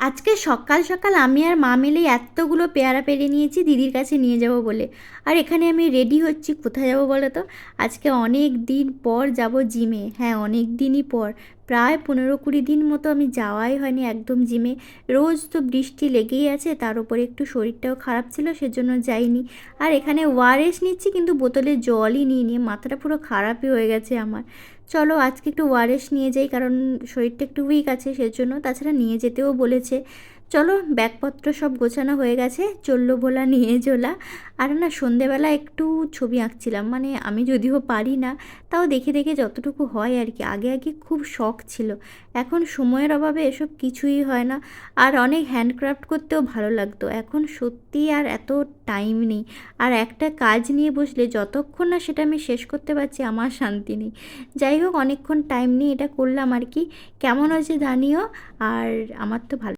আজকে সকাল সকাল আমি আর মা মিলে এতগুলো পেয়ারা পেড়ে নিয়েছি দিদির কাছে নিয়ে যাব বলে। আর এখানে আমি রেডি হচ্ছি, কোথায় যাব বলো তো? আজকে অনেক দিন পর যাব জিমে। হ্যাঁ, অনেক দিনই পর, প্রায় 15-20 দিন মতো আমি যাওয়াই হয়নি একদম জিমে। রোজ তো বৃষ্টি লেগেই আছে, তার উপরে একটু শরীরটাও খারাপ ছিল, সেজন্য যাইনি। আর এখানে ওআরএস নিচ্ছি, কিন্তু বোতলে জলই নিয়ে মাথাটা পুরো খারাপই হয়ে গেছে আমার। চলো আজকে একটু ওআরএস নিয়ে যাই, কারণ শরীরটা একটু উইক আছে সেজন্য, তাছাড়া নিয়ে যেতেও বলেছে। চলো, ব্যাগপত্র সব গোছানো হয়ে গেছে, চললো ভোলা নিয়ে চলা। আর না, সন্ধেবেলা একটু ছবি আঁকছিলাম, মানে আমি যদিও পারি না, তাও দেখে দেখে যতটুকু হয় আর কি। আগে আগে খুব শখ ছিল, এখন সময়ের অভাবে এসব কিছুই হয় না। আর অনেক হ্যান্ডক্রাফট করতেও ভালো লাগতো, এখন সত্যি আর এত টাইম নেই। আর একটা কাজ নিয়ে বসলে যতক্ষণ না সেটা আমি শেষ করতে পারছি, আমার শান্তি নেই। যাই হোক, অনেকক্ষণ টাইম নিয়ে এটা করলাম আর কি। কেমন হয়েছে জানিও। আর আমার তো ভালো